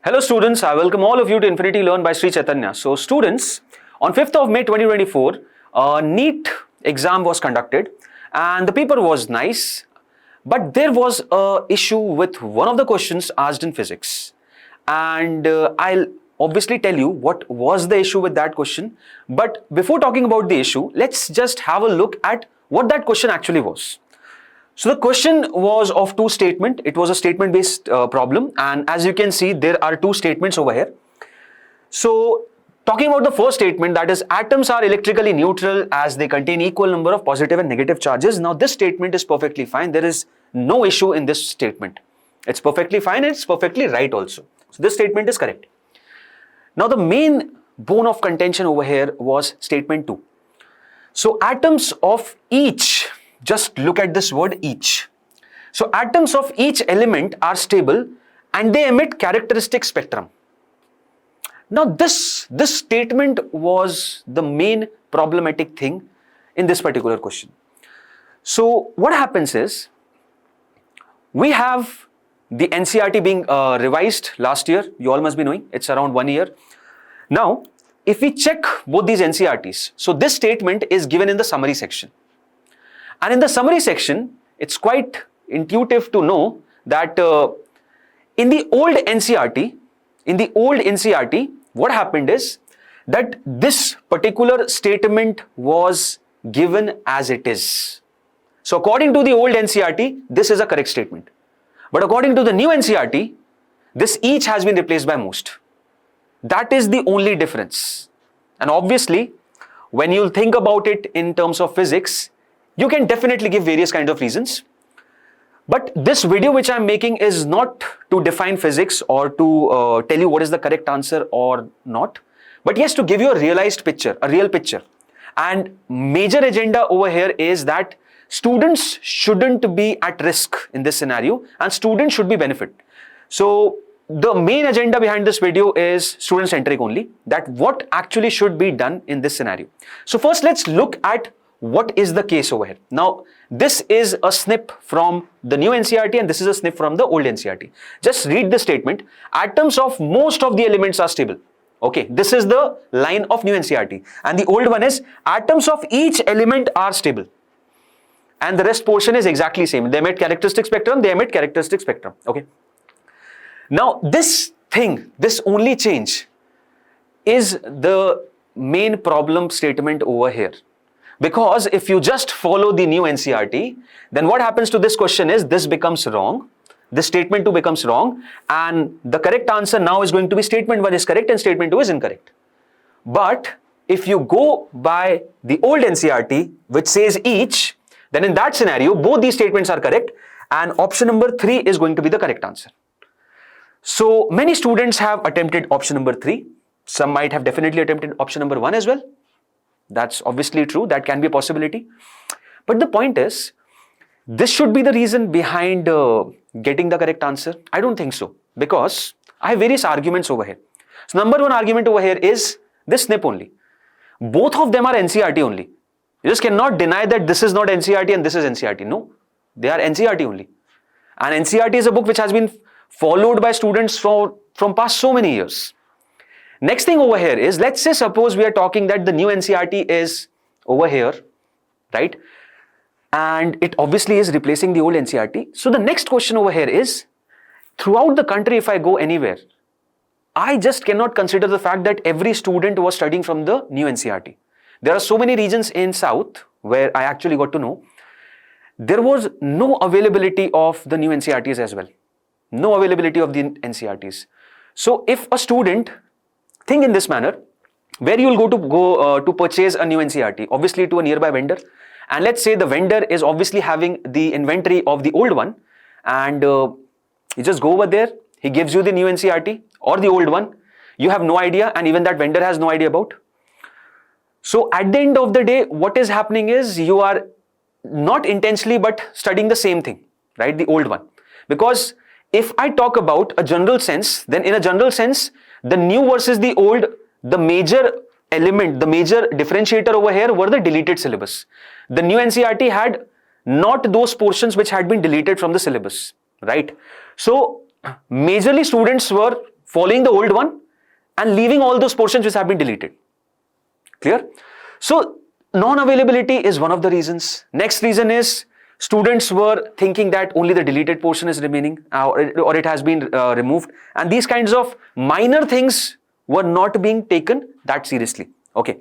Hello students, I welcome all of you to Infinity Learn by Sri Chaitanya. So students, on 5th of May 2024, a NEET exam was conducted and the paper was nice, but there was a issue with one of the questions asked in physics. And I'll obviously tell you what was the issue with that question. But before talking about the issue, let's just have a look at what that question actually was. So the question was of two statements. It was a statement-based problem, and as you can see, there are two statements over here. So talking about the first statement, that is, atoms are electrically neutral as they contain equal number of positive and negative charges. Now this statement is perfectly fine. There is no issue in this statement. It's perfectly fine and it's perfectly right also. So this statement is correct. Now the main bone of contention over here was statement 2. So atoms of each, just look at this word each. So atoms of each element are stable and they emit characteristic spectrum. Now this statement was the main problematic thing in this particular question. So what happens is, we have the NCERT being revised last year. You all must be knowing, it's around 1 year. Now, if we check both these NCERTs, so this statement is given in the summary section. And in the summary section, it's quite intuitive to know that in the old NCERT, what happened is that this particular statement was given as it is. So according to the old NCERT, this is a correct statement. But according to the new NCERT, this each has been replaced by most. That is the only difference. And obviously, when you think about it in terms of physics, you can definitely give various kinds of reasons. But this video which I'm making is not to define physics or to tell you what is the correct answer or not. But yes, to give you a realized picture, a real picture. And major agenda over here is that students shouldn't be at risk in this scenario and students should be benefit. So the main agenda behind this video is student centric only, that what actually should be done in this scenario. So first let's look at what is the case over here. Now, this is a snip from the new NCERT and this is a snip from the old NCERT. Just read the statement. Atoms of most of the elements are stable. Okay, this is the line of new NCERT. And the old one is atoms of each element are stable. And the rest portion is exactly same. They emit characteristic spectrum, they emit characteristic spectrum. Okay. Now, this thing, this only change is the main problem statement over here. Because if you just follow the new NCERT, then what happens to this question is this becomes wrong. This statement 2 becomes wrong. And the correct answer now is going to be statement 1 is correct and statement 2 is incorrect. But if you go by the old NCERT, which says each, then in that scenario, both these statements are correct. And option number 3 is going to be the correct answer. So many students have attempted option number 3. Some might have definitely attempted option number 1 as well. That's obviously true. That can be a possibility. But the point is, this should be the reason behind getting the correct answer. I don't think so. Because I have various arguments over here. So number 1 argument over here is this snip only. Both of them are NCERT only. You just cannot deny that this is not NCERT and this is NCERT. No, they are NCERT only. And NCERT is a book which has been followed by students from past so many years. Next thing over here is, let's say suppose we are talking that the new NCERT is over here, right? And it obviously is replacing the old NCERT. So the next question over here is, throughout the country, if I go anywhere, I just cannot consider the fact that every student was studying from the new NCERT. There are so many regions in South where I actually got to know there was no availability of the new NCERTs as well. No availability of the NCERTs. So if a student think in this manner, where you will go to purchase a new NCERT, obviously to a nearby vendor, and let's say the vendor is obviously having the inventory of the old one, and you just go over there, he gives you the new NCERT or the old one, you have no idea, and even that vendor has no idea about. So at the end of the day, what is happening is you are not intentionally but studying the same thing, right? The old one. Because if I talk about a general sense, then in a general sense, the new versus the old, the major element, the major differentiator over here were the deleted syllabus. The new NCERT had not those portions which had been deleted from the syllabus, right? So majorly students were following the old one and leaving all those portions which have been deleted. Clear? So non-availability is one of the reasons. Next reason is students were thinking that only the deleted portion is remaining or it has been removed, and these kinds of minor things were not being taken that seriously. Okay,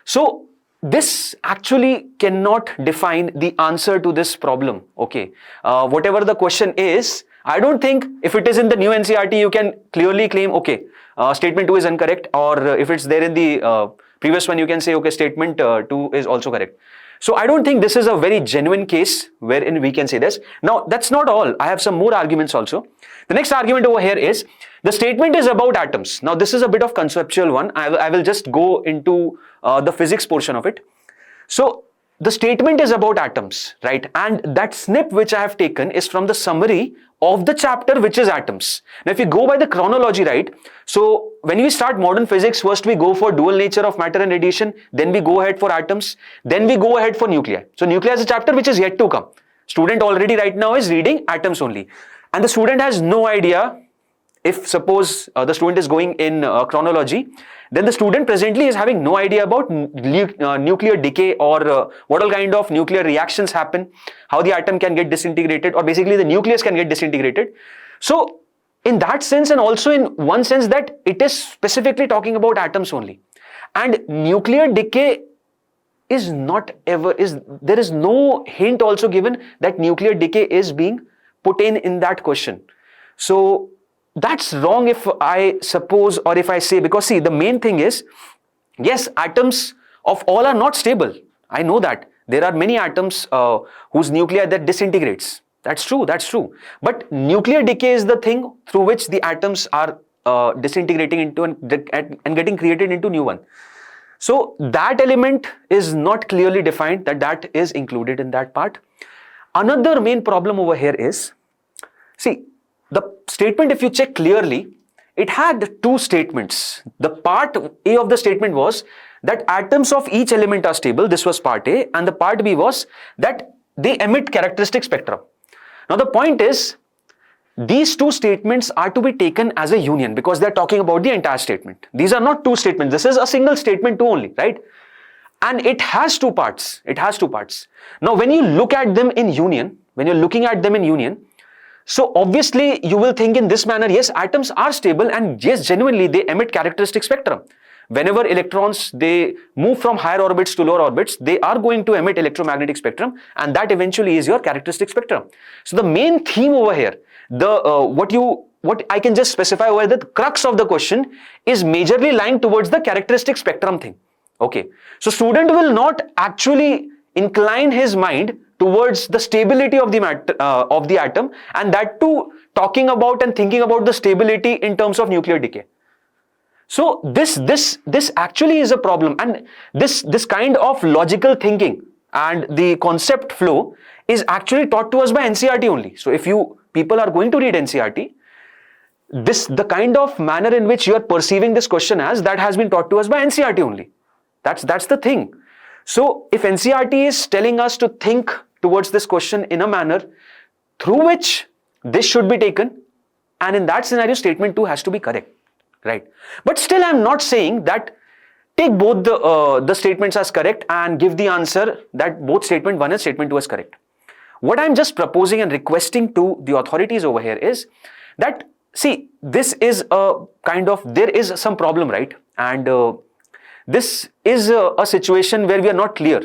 so this actually cannot define the answer to this problem. Okay, whatever the question is, I don't think if it is in the new NCERT you can clearly claim, okay, statement 2 is incorrect, or if it's there in the previous one you can say, okay, statement 2 is also correct. So I don't think this is a very genuine case wherein we can say this. Now that's not all. I have some more arguments also. The next argument over here is the statement is about atoms. Now this is a bit of conceptual one. I will just go into the physics portion of it. So the statement is about atoms, right? And that snip which I have taken is from the summary of the chapter which is atoms. Now if you go by the chronology, right? So when we start modern physics, first we go for dual nature of matter and radiation, then we go ahead for atoms, then we go ahead for nuclei. So nuclei is a chapter which is yet to come. Student already right now is reading atoms only. And the student has no idea, if suppose the student is going in chronology, then the student presently is having no idea about nuclear decay or what all kind of nuclear reactions happen, how the atom can get disintegrated, or basically the nucleus can get disintegrated. So in that sense, and also in one sense that it is specifically talking about atoms only. And nuclear decay is not ever, there is no hint also given that nuclear decay is being put in that question. So that's wrong if I suppose, or if I say, because see, the main thing is, yes, atoms of all are not stable. I know that. There are many atoms whose nuclei that disintegrates. That's true, that's true. But nuclear decay is the thing through which the atoms are disintegrating into and getting created into new one. So that element is not clearly defined, that is included in that part. Another main problem over here is, see, the statement, if you check clearly, it had two statements. The part A of the statement was that atoms of each element are stable. This was part A. And the part B was that they emit characteristic spectrum. Now the point is, these two statements are to be taken as a union because they're talking about the entire statement. These are not two statements. This is a single statement only, right? And it has two parts. It has two parts. Now when you look at them in union, when you're looking at them in union, so obviously you will think in this manner, yes, atoms are stable and yes, genuinely they emit characteristic spectrum. Whenever electrons, they move from higher orbits to lower orbits, they are going to emit electromagnetic spectrum, and that eventually is your characteristic spectrum. So the main theme over here, what I can just specify over the crux of the question is majorly lying towards the characteristic spectrum thing. Okay, so student will not actually incline his mind towards the stability of the matter, of the atom, and that too talking about and thinking about the stability in terms of nuclear decay. So this actually is a problem, and this kind of logical thinking and the concept flow is actually taught to us by NCERT only. So if you people are going to read NCERT, the kind of manner in which you are perceiving this question as, that has been taught to us by NCERT only. That's the thing. So if NCERT is telling us to think towards this question in a manner through which this should be taken, and in that scenario statement 2 has to be correct, right? But still I'm not saying that take both the statements as correct and give the answer that both statement 1 and statement 2 is correct. What I'm just proposing and requesting to the authorities over here is that, see, this is a kind of, there is some problem, right? And this is a situation where we are not clear.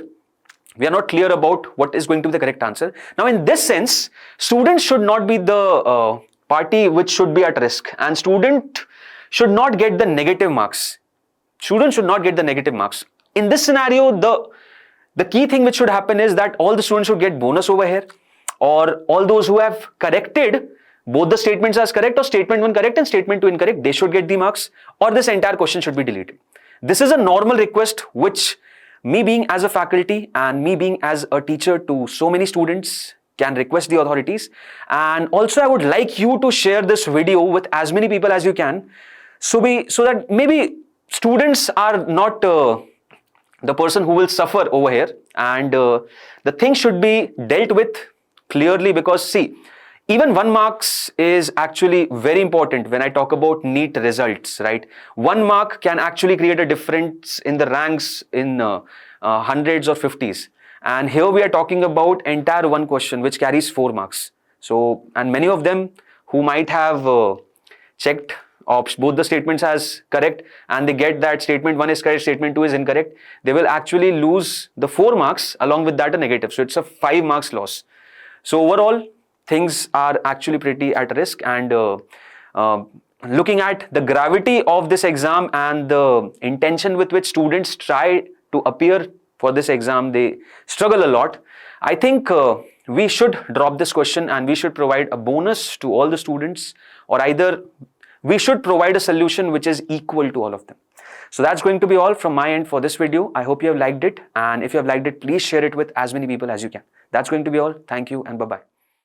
We are not clear about what is going to be the correct answer. Now, in this sense, students should not be the party which should be at risk, and student should not get the negative marks. Students should not get the negative marks. In this scenario, the key thing which should happen is that all the students should get bonus over here, or all those who have corrected both the statements as correct, or statement 1 correct and statement 2 incorrect, they should get the marks, or this entire question should be deleted. This is a normal request which me being as a faculty and me being as a teacher to so many students can request the authorities. And also I would like you to share this video with as many people as you can, so that maybe students are not the person who will suffer over here, and the thing should be dealt with clearly. Because see, Even 1 marks is actually very important when I talk about NEET results, right? 1 mark can actually create a difference in the ranks in hundreds or fifties. And here we are talking about entire one question which carries 4 marks. So, and many of them who might have checked both the statements as correct and they get that statement 1 is correct, statement 2 is incorrect, they will actually lose the 4 marks, along with that a negative. So it's a 5 marks loss. So overall, things are actually pretty at risk, and looking at the gravity of this exam and the intention with which students try to appear for this exam, they struggle a lot. I think we should drop this question and we should provide a bonus to all the students, or either we should provide a solution which is equal to all of them. So that's going to be all from my end for this video. I hope you have liked it, and if you have liked it, please share it with as many people as you can. That's going to be all. Thank you and bye-bye.